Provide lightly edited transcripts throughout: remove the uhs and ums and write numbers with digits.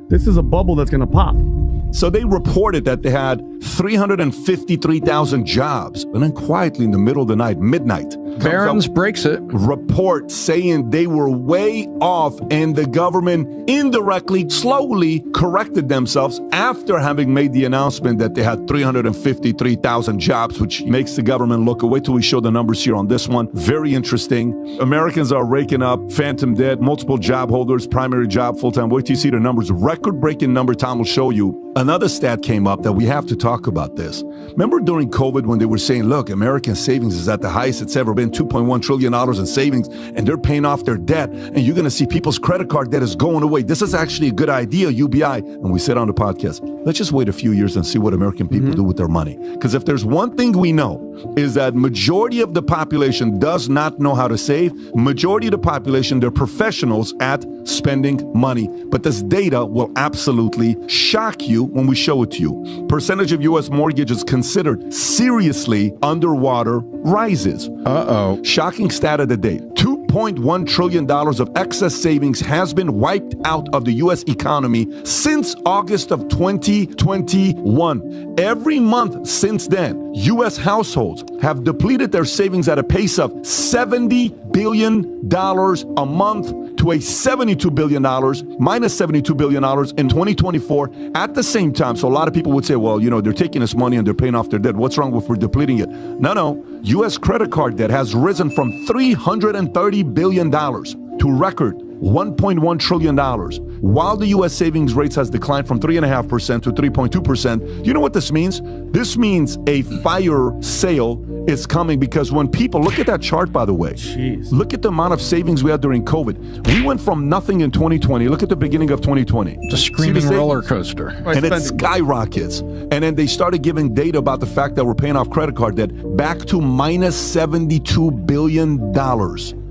This is a bubble that's going to pop. So they reported that they had 353,000 jobs. And then quietly in the middle of the night, midnight, Barron's breaks it. Report saying they were way off, and the government indirectly, slowly corrected themselves after having made the announcement that they had 353,000 jobs, which makes the government look away. Till we show the numbers here on this one. Very interesting. Americans are raking up phantom debt, multiple job holders, primary job, full-time. Wait till you see the numbers. Record-breaking number. Tom will show you. Another stat came up that we have to talk about this. Remember during COVID when they were saying, look, American savings is at the highest it's ever been, $2.1 trillion in savings, and they're paying off their debt, and you're going to see people's credit card debt is going away. This is actually a good idea, UBI. And we said on the podcast, let's just wait a few years and see what American people do with their money. Because if there's one thing we know is that majority of the population does not know how to save. Majority of the population, they're professionals at spending money. But this data will absolutely shock you when we show it to you. Percentage of U.S. mortgages considered seriously underwater rises. Shocking stat of the day. $2.1 trillion of excess savings has been wiped out of the U.S. economy since August of 2021. Every month since then, U.S. households have depleted their savings at a pace of $70 billion a month to a $72 billion, minus $72 billion in 2024 at the same time. So a lot of people would say, well, you know, they're taking this money and they're paying off their debt. What's wrong if we're depleting it? No. U.S. credit card debt has risen from $330 billion to record $1.1 trillion, while the U.S. savings rates has declined from 3.5% to 3.2%. You know what this means? This means a fire sale is coming, because when people, look at that chart, by the way. Jeez. Look at the amount of savings we had during COVID. We went from nothing in 2020. Look at the beginning of 2020. It's a screaming roller coaster. And it skyrockets. And then they started giving data about the fact that we're paying off credit card debt back to minus $72 billion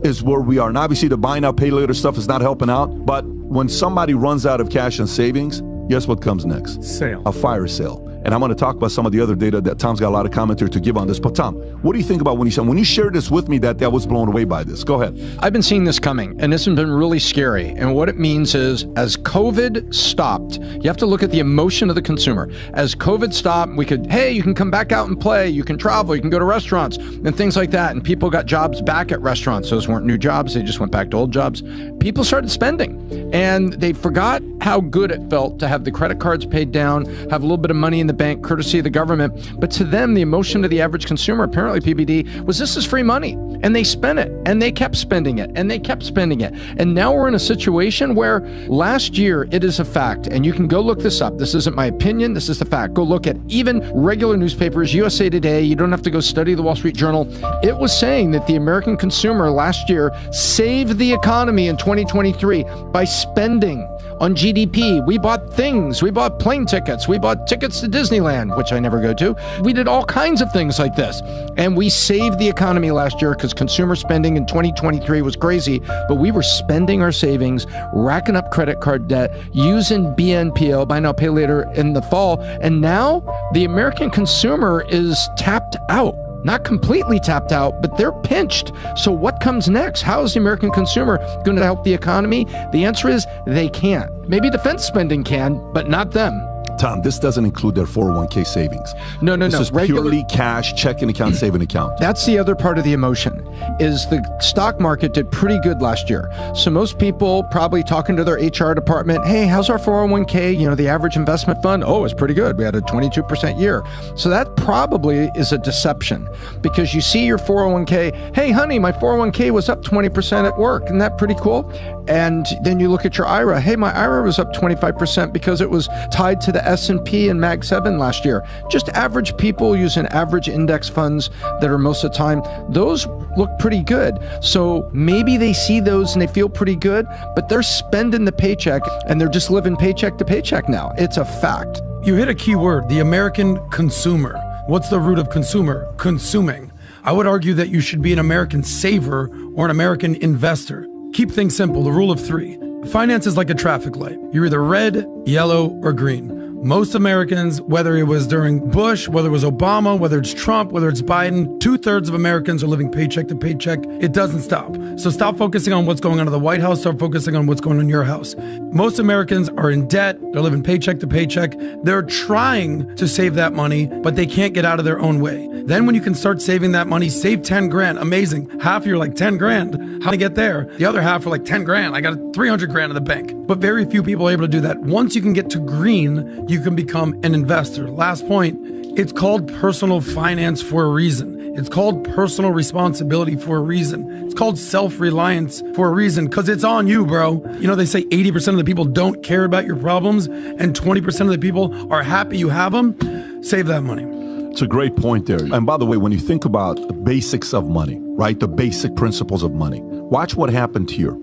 is where we are. And obviously the buy now, pay later stuff is not helping out. But when somebody runs out of cash and savings, guess what comes next? Sale. A fire sale. And I'm going to talk about some of the other data that Tom's got a lot of commentary to give on this. But Tom, what do you think about when you shared this with me that I was blown away by this? Go ahead. I've been seeing this coming, and this has been really scary. And what it means is, as COVID stopped, you have to look at the emotion of the consumer. As COVID stopped, you can come back out and play, you can travel, you can go to restaurants and things like that. And people got jobs back at restaurants. Those weren't new jobs. They just went back to old jobs. People started spending, and they forgot how good it felt to have the credit cards paid down, have a little bit of money in the bank, courtesy of the government. But to them, the emotion of the average consumer, apparently PBD, was this is free money. And they spent it, and they kept spending it, and they kept spending it. And now we're in a situation where last year, it is a fact, and you can go look this up. This isn't my opinion, this is the fact. Go look at even regular newspapers, USA Today, you don't have to go study the Wall Street Journal. It was saying that the American consumer last year saved the economy in 2023 by spending on GDP. We bought things, we bought plane tickets, we bought tickets to Disneyland, which I never go to. We did all kinds of things like this. And we saved the economy last year because consumer spending in 2023 was crazy, but we were spending our savings, racking up credit card debt, using BNPL, buy now, pay later, in the fall. And now the American consumer is tapped out. Not completely tapped out, but they're pinched. So what comes next? How is the American consumer going to help the economy? The answer is they can't. Maybe defense spending can, but not them. Tom, this doesn't include their 401k savings. No. This is purely cash, checking account, saving account. That's the other part of the emotion, is the stock market did pretty good last year. So most people probably talking to their HR department, hey, how's our 401k? You know, the average investment fund? Oh, it's pretty good. We had a 22% year. So that probably is a deception, because you see your 401k, hey, honey, my 401k was up 20% at work. Isn't that pretty cool? And then you look at your IRA. Hey, my IRA was up 25% because it was tied to the S&P and Mag 7 last year. Just average people using average index funds that are most of the time, those look pretty good. So maybe they see those and they feel pretty good, but they're spending the paycheck and they're just living paycheck to paycheck now. It's a fact. You hit a key word, the American consumer. What's the root of consumer? Consuming. I would argue that you should be an American saver or an American investor. Keep things simple, the rule of three. Finance is like a traffic light. You're either red, yellow, or green. Most Americans, whether it was during Bush, whether it was Obama, whether it's Trump, whether it's Biden, 2/3 of Americans are living paycheck to paycheck. It doesn't stop. So stop focusing on what's going on in the White House. Start focusing on what's going on in your house. Most Americans are in debt. They're living paycheck to paycheck. They're trying to save that money, but they can't get out of their own way. Then when you can start saving that money, save 10 grand. Amazing. Half of you are like 10 grand. How to get there? The other half are like 10 grand. I got 300 grand in the bank. But very few people are able to do that. Once you can get to green, you can become an investor. Last point, it's called personal finance for a reason. It's called personal responsibility for a reason. It's called self-reliance for a reason, because it's on you, bro. You know, they say 80% of the people don't care about your problems and 20% of the people are happy you have them. Save that money. It's a great point there. And by the way, when you think about the basics of money, right, the basic principles of money, watch what happened here.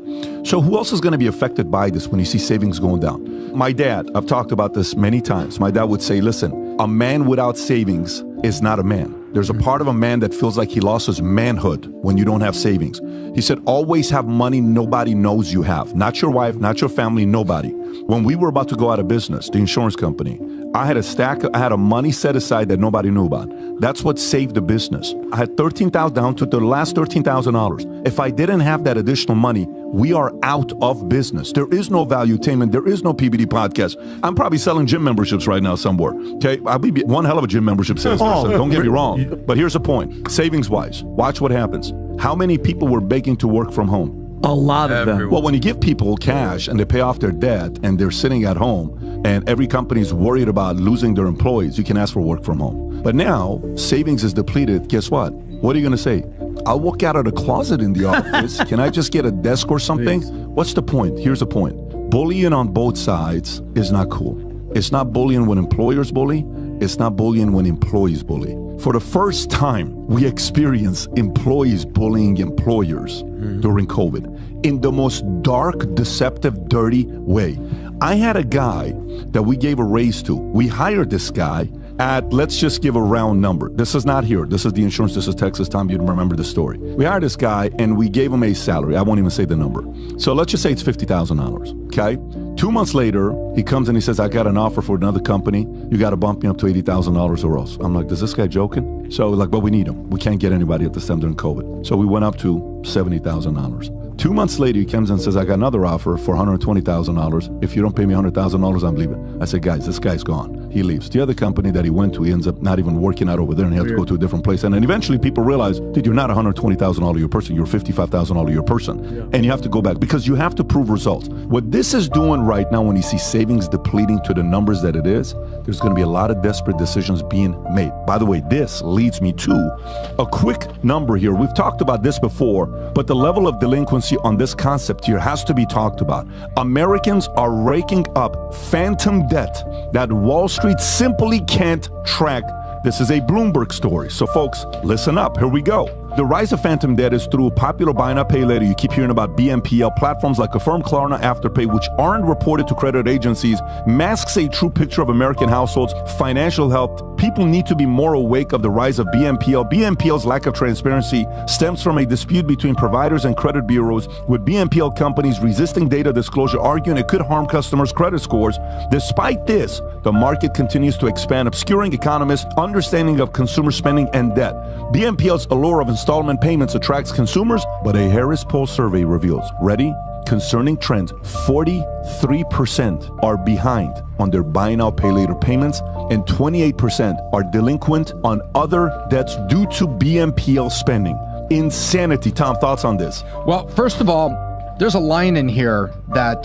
So who else is going to be affected by this when you see savings going down? My dad, I've talked about this many times. My dad would say, listen, a man without savings is not a man. There's a part of a man that feels like he lost his manhood when you don't have savings. He said, always have money nobody knows you have. Not your wife, not your family, nobody. When we were about to go out of business, the insurance company, I had a money set aside that nobody knew about. That's what saved the business. I had $13,000 down to the last $13,000. If I didn't have that additional money, we are out of business. There is no Valuetainment. There is no PBD podcast. I'm probably selling gym memberships right now somewhere. Okay, I'll be one hell of a gym membership salesperson. Don't get me wrong. But here's the point. Savings-wise, watch what happens. How many people were begging to work from home? A lot of them. Well, when you give people cash and they pay off their debt and they're sitting at home and every company is worried about losing their employees, you can ask for work from home. But now savings is depleted. Guess what? What are you going to say? I'll walk out of the closet in the office. Can I just get a desk or something? Please. What's the point? Here's the point. Bullying on both sides is not cool. It's not bullying when employers bully. It's not bullying when employees bully. For the first time, we experience employees bullying employers during COVID in the most dark, deceptive, dirty way. I had a guy that we gave a raise to. We hired this guy at, let's just give a round number. This is not here. This is the insurance. This is Texas. Tom, you'd remember the story. We hired this guy and we gave him a salary. I won't even say the number. So let's just say it's $50,000, okay? 2 months later, he comes and he says, I got an offer for another company. You got to bump me up to $80,000 or else. I'm like, is this guy joking? So like, but we need him. We can't get anybody at this time during COVID. So we went up to $70,000. 2 months later, he comes and says, I got another offer for $120,000. If you don't pay me $100,000, I'm leaving. I said, guys, this guy's gone. He leaves. The other company that he went to, he ends up not even working out over there and he had to go to a different place. And then eventually people realize, dude, you're not $120,000 a year person. You're $55,000 a year person. Yeah. And you have to go back because you have to prove results. What this is doing right now when you see savings depleting to the numbers that it is, there's going to be a lot of desperate decisions being made. By the way, this leads me to a quick number here. We've talked about this before, but the level of delinquency on this concept here has to be talked about. Americans are raking up phantom debt that Wall Street simply can't track. This is a Bloomberg story. So folks, listen up. Here we go. The rise of phantom debt is through popular buy now, pay later. You keep hearing about BNPL platforms like Affirm, Klarna, Afterpay, which aren't reported to credit agencies, masks a true picture of American households' financial health. People need to be more awake of the rise of BNPL. BNPL's lack of transparency stems from a dispute between providers and credit bureaus, with BNPL companies resisting data disclosure, arguing it could harm customers' credit scores. Despite this, the market continues to expand, obscuring economists' understanding of consumer spending and debt. BNPL's allure of installment payments attracts consumers, but a Harris Poll survey reveals, ready? Concerning trends, 43% are behind on their buy now, pay later payments, and 28% are delinquent on other debts due to BNPL spending. Insanity. Tom, thoughts on this? Well, first of all, there's a line in here that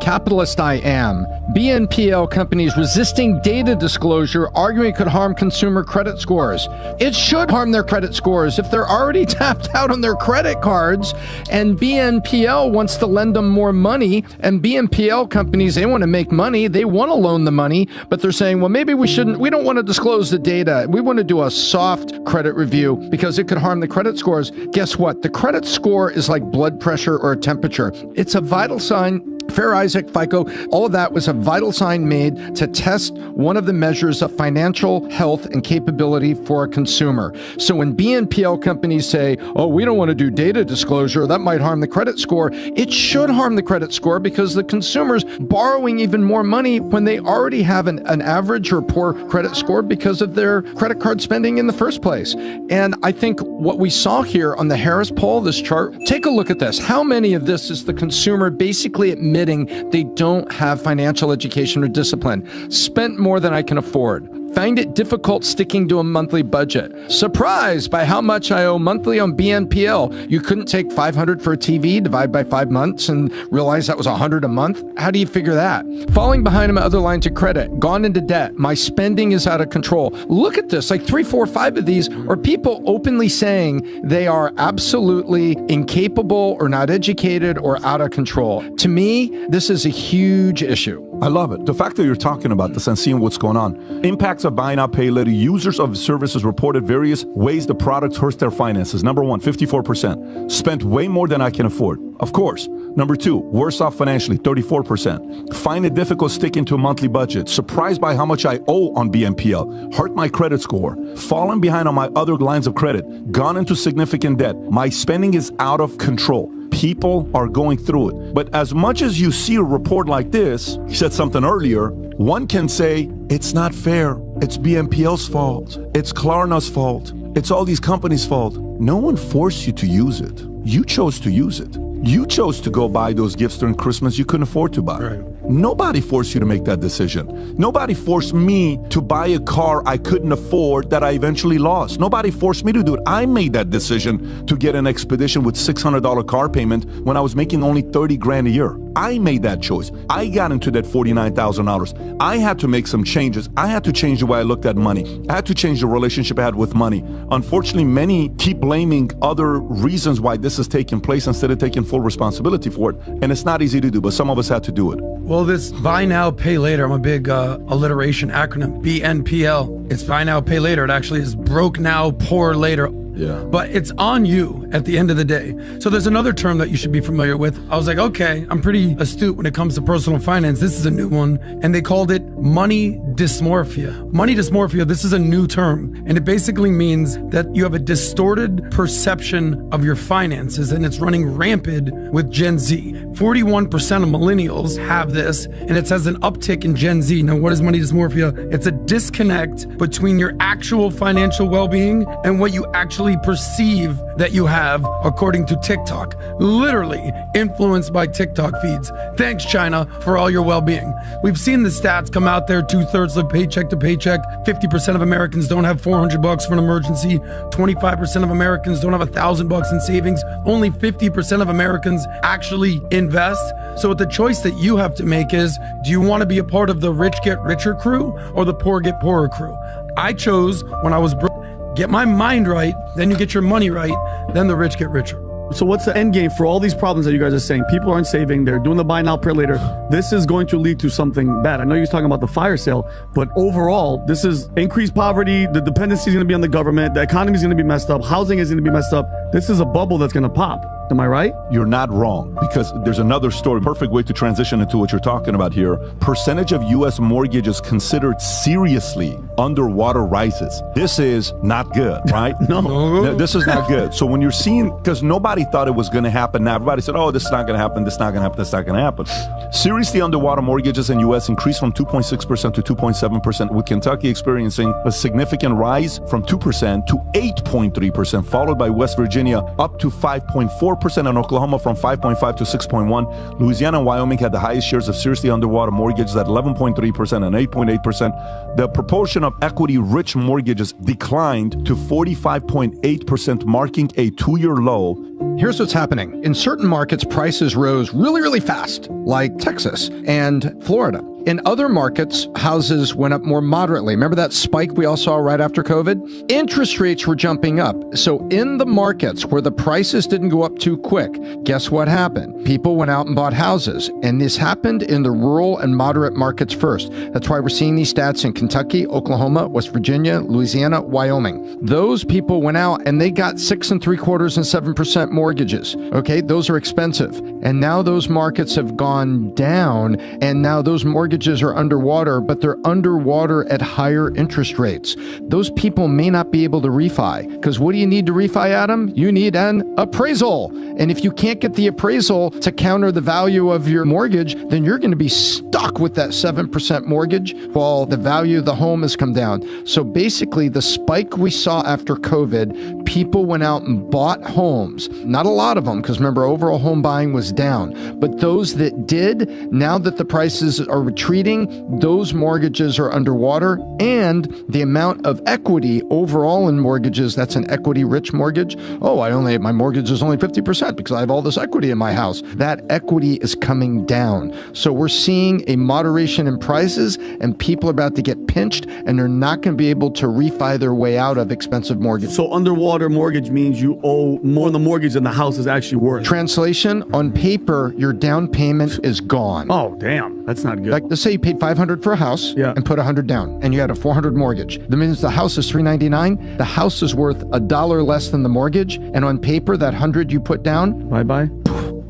capitalist I am. BNPL companies resisting data disclosure, arguing it could harm consumer credit scores. It should harm their credit scores if they're already tapped out on their credit cards and BNPL wants to lend them more money. And BNPL companies, they want to make money. They want to loan the money, but they're saying, well, maybe we shouldn't. We don't want to disclose the data. We want to do a soft credit review because it could harm the credit scores. Guess what? The credit score is like blood pressure or temperature. It's a vital sign Fair Isaac, FICO, all of that was a vital sign made to test one of the measures of financial health and capability for a consumer. So when BNPL companies say, oh, we don't want to do data disclosure, that might harm the credit score, it should harm the credit score because the consumer's borrowing even more money when they already have an average or poor credit score because of their credit card spending in the first place. And I think what we saw here on the Harris poll, this chart, take a look at this. How many of this is the consumer basically admitting they don't have financial education or discipline? Spent more than I can afford. Find it difficult sticking to a monthly budget. Surprised by how much I owe monthly on BNPL. You couldn't take $500 for a TV, divide by 5 months, and realize that was $100 a month? How do you figure that? Falling behind on my other lines of credit, gone into debt, my spending is out of control. Look at this, like 3, 4, 5 of these are people openly saying they are absolutely incapable or not educated or out of control. To me, this is a huge issue. I love it. The fact that you're talking about this and seeing what's going on. Impacts of buy now, pay later. Users of services reported various ways the product hurts their finances. Number one, 54%. Spent way more than I can afford. Of course. Number two, worse off financially, 34%. Find it difficult sticking to a monthly budget. Surprised by how much I owe on BNPL. Hurt my credit score. Fallen behind on my other lines of credit. Gone into significant debt. My spending is out of control. People are going through it. But as much as you see a report like this, you said something earlier, one can say, it's not fair. It's BNPL's fault. It's Klarna's fault. It's all these companies' fault. No one forced you to use it. You chose to use it. You chose to go buy those gifts during Christmas you couldn't afford to buy. Right. Nobody forced you to make that decision. Nobody forced me to buy a car I couldn't afford that I eventually lost. Nobody forced me to do it. I made that decision to get an Expedition with $600 car payment when I was making only 30 grand a year. I made that choice. I got into that $49,000. I had to make some changes. I had to change the way I looked at money. I had to change the relationship I had with money. Unfortunately, many keep blaming other reasons why this is taking place instead of taking full responsibility for it. And it's not easy to do, but some of us had to do it. Well, this buy now, pay later, I'm a big alliteration acronym, BNPL. It's buy now, pay later. It actually is broke now, poor later. Yeah. But it's on you at the end of the day. So there's another term that you should be familiar with. I was like, okay, I'm pretty astute when it comes to personal finance. This is a new one. And they called it money dysmorphia. Money dysmorphia, this is a new term. And it basically means that you have a distorted perception of your finances, and it's running rampant with Gen Z. 41% of millennials have this, and it says an uptick in Gen Z. Now, what is money dysmorphia? It's a disconnect between your actual financial well-being and what you actually perceive that you have, according to TikTok. Literally influenced by TikTok feeds. Thanks, China, for all your well-being. We've seen the stats come out there, 2/3 live paycheck to paycheck. 50% of Americans don't have $400 for an emergency. 25% of Americans don't have $1,000 in savings. Only 50% of Americans actually invest. So the choice that you have to make is, do you want to be a part of the rich get richer crew or the poor get poorer crew? I chose, when I was broke, get my mind right, then you get your money right, then the rich get richer. So what's the end game for all these problems that you guys are saying? People aren't saving, they're doing the buy now, pay later. This is going to lead to something bad. I know you're talking about the fire sale, but overall, this is increased poverty, the dependency is going to be on the government, the economy is going to be messed up, housing is going to be messed up. This is a bubble that's going to pop. Am I right? You're not wrong, because there's another story, perfect way to transition into what you're talking about here. Percentage of U.S. mortgages considered seriously underwater rises. This is not good, right? No, this is not good. So when you're seeing, because nobody thought it was going to happen now, everybody said, oh, this is not going to happen, this is not going to happen, this is not going to happen. Seriously underwater mortgages in U.S. increased from 2.6% to 2.7%, with Kentucky experiencing a significant rise from 2% to 8.3%, followed by West Virginia up to 5.4%, and Oklahoma from 5.5 to 6.1. Louisiana and Wyoming had the highest shares of seriously underwater mortgages at 11.3% and 8.8%. The proportion of equity-rich mortgages declined to 45.8%, marking a 2-year low. Here's what's happening. In certain markets, prices rose really, really fast, like Texas and Florida. In other markets, houses went up more moderately. Remember that spike we all saw right after COVID? Interest rates were jumping up. So in the markets where the prices didn't go up too quick, guess what happened? People went out and bought houses. And this happened in the rural and moderate markets first. That's why we're seeing these stats in Kentucky, Oklahoma, West Virginia, Louisiana, Wyoming. Those people went out and they got 6 3/4 and 7% mortgages. Okay, those are expensive. And now those markets have gone down, and now those mortgages are underwater, but they're underwater at higher interest rates. Those people may not be able to refi, because what do you need to refi, Adam? You need an appraisal. And if you can't get the appraisal to counter the value of your mortgage, then you're going to be stuck with that 7% mortgage while the value of the home has come down. So basically, the spike we saw after COVID, people went out and bought homes. Not a lot of them, because remember, overall home buying was down. But those that did, now that the prices are retreating, those mortgages are underwater, and the amount of equity overall in mortgages, that's an equity-rich mortgage. Oh, my mortgage is only 50% because I have all this equity in my house. That equity is coming down. So we're seeing a moderation in prices, and people are about to get pinched, and they're not going to be able to refi their way out of expensive mortgages. So underwater mortgage means you owe more on the mortgage than the house is actually worth. Translation, on paper, your down payment is gone. Oh, damn. That's not good. Like, let's say you paid $500 for a house and put $100 down, and you had a $400 mortgage. That means the house is $399. The house is worth $1 less than the mortgage, and on paper, that $100 you put down, bye-bye.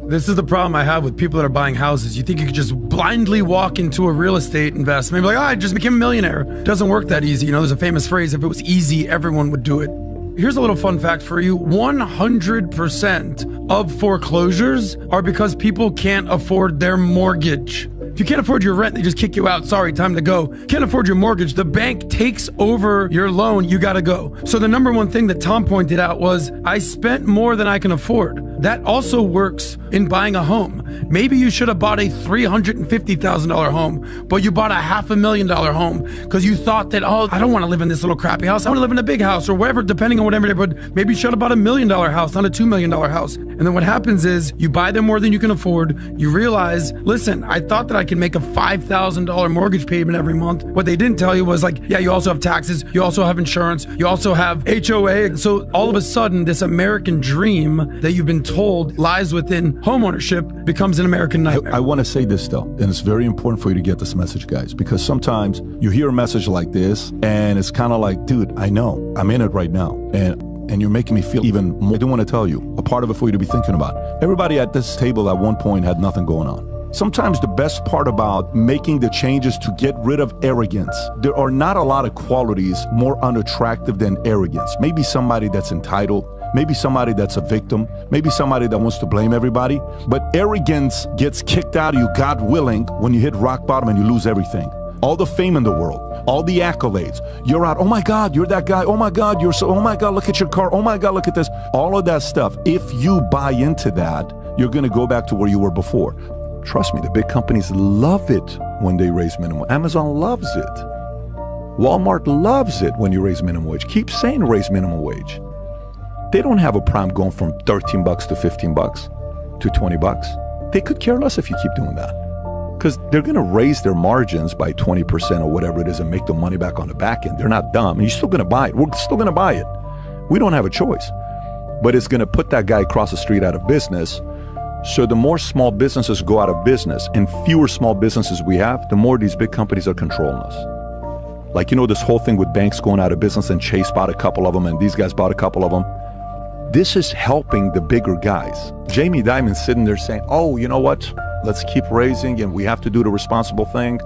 This is the problem I have with people that are buying houses. You think you could just blindly walk into a real estate investment, maybe like, I just became a millionaire. It doesn't work that easy. You know, there's a famous phrase, if it was easy, everyone would do it. Here's a little fun fact for you. 100% of foreclosures are because people can't afford their mortgage. If you can't afford your rent, they just kick you out. Sorry, time to go. Can't afford your mortgage, the bank takes over your loan. You gotta go. So the number one thing that Tom pointed out was, I spent more than I can afford. That also works in buying a home. Maybe you should have bought a $350,000 home, but you bought a $500,000 home because you thought that, oh, I don't want to live in this little crappy house. I want to live in a big house or whatever, depending on whatever neighborhood. Maybe you should have bought $1 million house, not a $2 million house. And then what happens is you buy them more than you can afford. You realize, listen, I thought that I could make a $5,000 mortgage payment every month. What they didn't tell you was like, yeah, you also have taxes. You also have insurance. You also have HOA. So all of a sudden, this American dream that you've been told lies within homeownership becomes an American nightmare. I want to say this though, and it's very important for you to get this message, guys, because sometimes you hear a message like this and it's kind of like, dude, I know, I'm in it right now. And you're making me feel even more. I do want to tell you, a part of it for you to be thinking about. Everybody at this table at one point had nothing going on. Sometimes the best part about making the changes to get rid of arrogance, there are not a lot of qualities more unattractive than arrogance. Maybe somebody that's entitled, maybe somebody that's a victim, maybe somebody that wants to blame everybody. But arrogance gets kicked out of you, God willing, when you hit rock bottom and you lose everything. All the fame in the world, all the accolades. You're out, oh my God, you're that guy. Oh my God, you're so, oh my God, look at your car. Oh my God, look at this. All of that stuff. If you buy into that, you're going to go back to where you were before. Trust me, the big companies love it when they raise minimum. Amazon loves it. Walmart loves it when you raise minimum wage. Keep saying raise minimum wage. They don't have a problem going from $13 to $15 to $20. They could care less if you keep doing that, because they're going to raise their margins by 20% or whatever it is and make the money back on the back end. They're not dumb. And you're still going to buy it. We're still going to buy it. We don't have a choice. But it's going to put that guy across the street out of business. So the more small businesses go out of business and fewer small businesses we have, the more these big companies are controlling us. Like, you know, this whole thing with banks going out of business and Chase bought a couple of them and these guys bought a couple of them. This is helping the bigger guys. Jamie Dimon's sitting there saying, oh, you know what? Let's keep raising and we have to do the responsible thing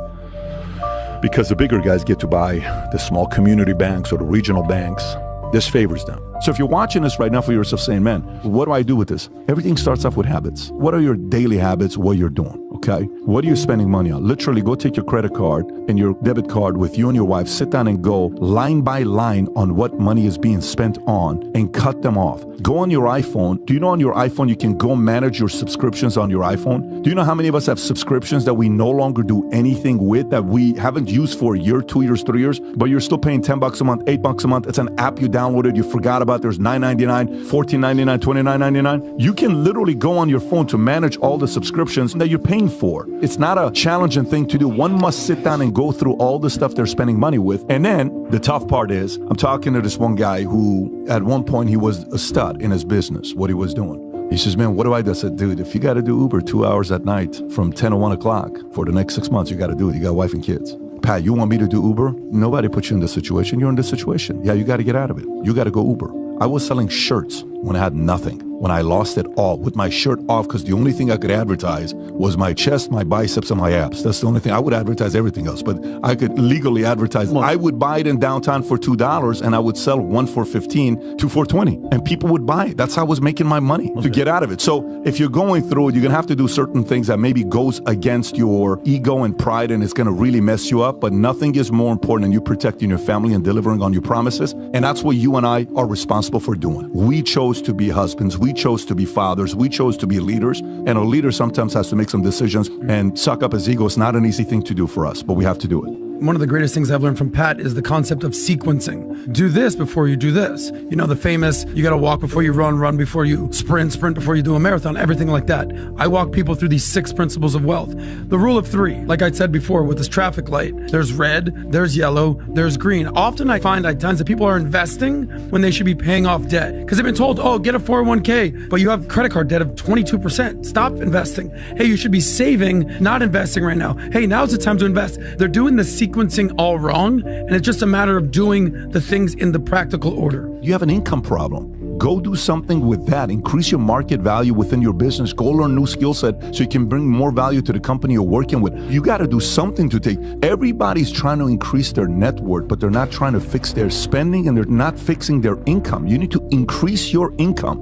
because the bigger guys get to buy the small community banks or the regional banks. This favors them. So if you're watching this right now for yourself saying, man, what do I do with this? Everything starts off with habits. What are your daily habits, what you're doing, okay? What are you spending money on? Literally go take your credit card and your debit card with you and your wife, sit down and go line by line on what money is being spent on and cut them off. Go on your iPhone. Do you know on your iPhone you can go manage your subscriptions on your iPhone? Do you know how many of us have subscriptions that we no longer do anything with, that we haven't used for a year, 2 years, 3 years, but you're still paying $10 a month, $8 a month. It's an app you downloaded, you forgot about. There's $9.99, $14.99, $29.99. You can literally go on your phone to manage all the subscriptions that you're paying for. It's not a challenging thing to do. One must sit down and go through all the stuff they're spending money with. And then the tough part is, I'm talking to this one guy who at one point he was a stud in his business, what he was doing. He says, man, what do I do? I said, dude, if you got to do Uber 2 hours at night from 10 to 1 o'clock for the next 6 months, you got to do it. You got a wife and kids. Pat, you want me to do Uber? Nobody put you in this situation. You're in this situation. Yeah, you got to get out of it. You got to go Uber. I was selling shirts when I had nothing. when I lost it all with my shirt off because the only thing I could advertise was my chest, my biceps, and my abs. That's the only thing. I would advertise everything else, but I could legally advertise. I would buy it in downtown for $2 and I would sell one for $15, two for $20, and people would buy it. That's how I was making my money to get out of it. So if you're going through it, you're going to have to do certain things that maybe goes against your ego and pride, and it's going to really mess you up. But nothing is more important than you protecting your family and delivering on your promises. And that's what you and I are responsible for doing. We chose to be husbands. We chose to be fathers. We chose to be leaders. And a leader sometimes has to make some decisions and suck up his ego. It's not an easy thing to do for us, but we have to do it. One of the greatest things I've learned from Pat is the concept of sequencing. Do this before you do this. You know, the famous, you got to walk before you run before you sprint before you do a marathon, everything like that. I walk people through these 6 principles of wealth. The rule of 3, like I said before with this traffic light, there's red, there's yellow, there's green. Often I find at times that people are investing when they should be paying off debt because they've been told, oh, get a 401k, but you have credit card debt of 22%. Stop investing. Hey, you should be saving, not investing right now. Hey, now's the time to invest. They're doing the sequencing all wrong, and it's just a matter of doing the things in the practical order. You have an income problem. Go do something with that. Increase your market value within your business. Go learn new skill set so you can bring more value to the company you're working with. You got to do something to take. Everybody's trying to increase their net worth, but they're not trying to fix their spending and they're not fixing their income. You need to increase your income.